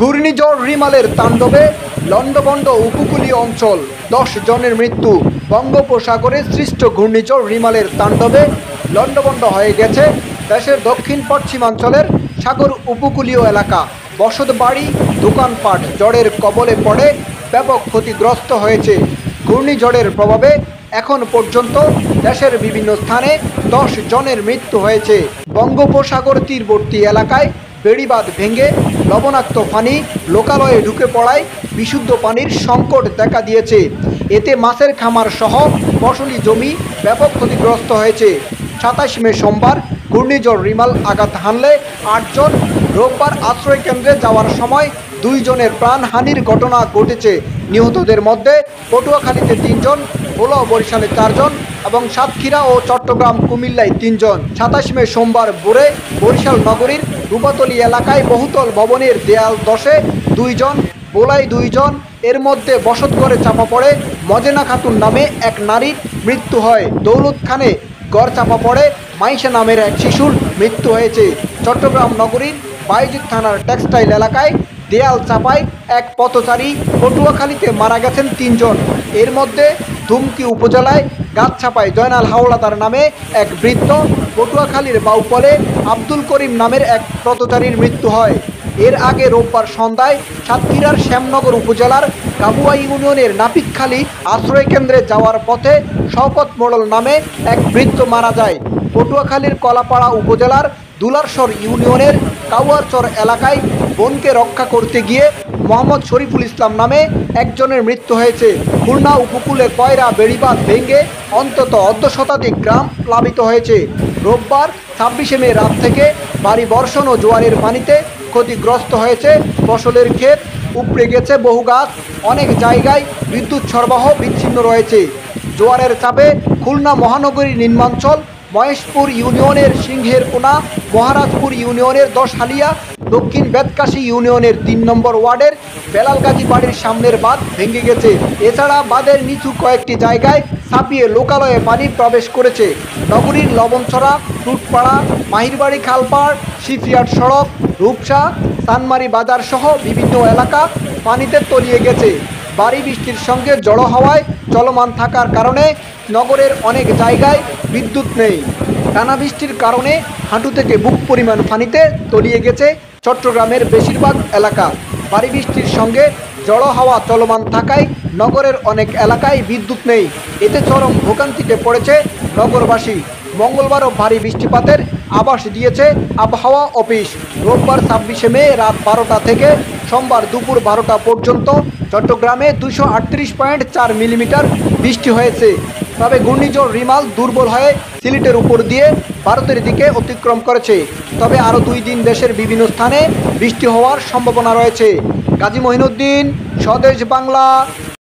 ঘূর্ণিঝড় রিমালের তাণ্ডবে লন্ডভন্ড উপকূলীয় অঞ্চল, 10 জনের মৃত্যু। বঙ্গোপসাগরে সৃষ্ট ঘূর্ণিঝড় রিমালের তাণ্ডবে লন্ডভন্ড হয়ে গেছে দেশের দক্ষিণ পশ্চিমাঞ্চলের সাগর উপকূলীয় এলাকা। বসতবাড়ি, দোকানপাট ঝড়ের কবলে পড়ে ব্যাপক ক্ষতিগ্রস্ত হয়েছে। ঘূর্ণিঝড়ের প্রভাবে এখন পর্যন্ত দেশের বিভিন্ন স্থানে 10 জনের মৃত্যু হয়েছে। বঙ্গোপসাগর তীরবর্তী এলাকায় বেড়িবাঁধ ভেঙে লবণাক্ত পানি লোকালয়ে ঢুকে পড়ায় বিশুদ্ধ পানির সংকট দেখা দিয়েছে। এতে মাছের খামার সহ ফসলি জমি ব্যাপক ক্ষতিগ্রস্ত হয়েছে। 27 মে সোমবার ঘূর্ণিঝড় রিমাল আঘাত হানলে 8 জন। রোববার আশ্রয় কেন্দ্রে যাওয়ার সময় 2 জনের প্রাণহানির ঘটনা ঘটেছে। নিহতদের মধ্যে পটুয়াখালীতে 3 জন, ভোলা ও বরিশালে 4 জন এবং সাতক্ষীরা ও চট্টগ্রাম কুমিল্লায় 3 জন। 27 মে সোমবার ভোরে বরিশাল নগরীর রূপাতলী এলাকায় বহুতল ভবনের দেয়াল ধসে 2 জন, ভোলায় 2 জন। এর মধ্যে বসতঘরে চাপা পড়ে মজেনা খাতুন নামে এক নারীর মৃত্যু হয়। দৌলতখানে ঘর চাপা পড়ে মাইশা নামের এক শিশুর মৃত্যু হয়েছে। চট্টগ্রাম নগরীর বাইজিদ থানার টেক্সটাইল এলাকায় দেয়াল চাপায় এক পথচারী। পটুয়াখালীতে মারা গেছেন 3 জন। এর মধ্যে ধুমকি উপজেলায় গাছ চাপায় জয়নাল হাওলাদার নামে এক বৃদ্ধ। পটুয়াখালীর বাউপলে আব্দুল করিম নামের এক পথচারীর মৃত্যু হয়। এর আগে রোববার সন্ধ্যায় সাতক্ষীরার শ্যামনগর উপজেলার কাবুয়া ইউনিয়নের নাপিতখালী আশ্রয় কেন্দ্রে যাওয়ার পথে শওকত মোড়ল নামে এক বৃদ্ধ মারা যায়। পটুয়াখালীর কলাপাড়া উপজেলার দুলারসর ইউনিয়নের কাউয়ারচর এলাকায় বোনকে রক্ষা করতে গিয়ে মোহাম্মদ শরীফুল ইসলাম নামে একজনের মৃত্যু হয়েছে। খুলনা উপকূলে কয়রা বেড়িবাঁধ ভেঙে অন্তত অর্ধশতাধিক গ্রাম প্লাবিত হয়েছে। রোববার 26 মে রাত থেকে ভারী বর্ষণ ও জোয়ারের পানিতে ক্ষতিগ্রস্ত হয়েছে ফসলের ক্ষেত, উপড়ে গেছে বহু গাছ। অনেক জায়গায় বিদ্যুৎ সরবরাহ বিচ্ছিন্ন রয়েছে। জোয়ারের চাপে খুলনা মহানগরীর নিম্নাঞ্চল, মহেশপুর ইউনিয়নের সিংহের কোনা, মহারাজপুর ইউনিয়নের 10 হালিয়া, দক্ষিণ বেতকাশী ইউনিয়নের 3 নম্বর ওয়ার্ডের বেলালগাজী বাড়ির সামনের বাঁধ ভেঙে গেছে। এছাড়া বাঁধের নিচু কয়েকটি জায়গায় ছাপিয়ে লোকালয়ে পানি প্রবেশ করেছে। নগরীর লবণছড়া, টুটপাড়া, মাহিরবাড়ি খালপাড়, শিফিয়াট সড়ক, রূপসা, সানমারি বাজার সহ বিভিন্ন এলাকা পানিতে তলিয়ে গেছে। ভারী বৃষ্টির সঙ্গে জড়ো হওয়ায় চলমান থাকার কারণে নগরের অনেক জায়গায় বিদ্যুৎ নেই। টানা বৃষ্টির কারণে হাঁটু থেকে বুক পরিমাণ পানিতে তলিয়ে গেছে চট্টগ্রামের বেশিরভাগ এলাকা। ভারী বৃষ্টির সঙ্গে জড়ো হাওয়া চলমান থাকায় নগরের অনেক এলাকায় বিদ্যুৎ নেই। এতে চরম ভোগান্তিতে পড়েছে নগরবাসী। মঙ্গলবারও ভারী বৃষ্টিপাতের আভাস দিয়েছে আবহাওয়া অফিস। রোববার 26 মে রাত 12টা থেকে সোমবার দুপুর 12টা পর্যন্ত চট্টগ্রামে 238.4 মিলিমিটার বৃষ্টি হয়েছে। তবে ঘূর্ণিঝড় রিমাল দুর্বল হয়ে সিলেটের উপর দিয়ে ভারতের দিকে অতিক্রম করেছে। তবে আরও 2 দিন দেশের বিভিন্ন স্থানে বৃষ্টি হওয়ার সম্ভাবনা রয়েছে। গাজী মঈনুদ্দিন, স্বদেশ বাংলা।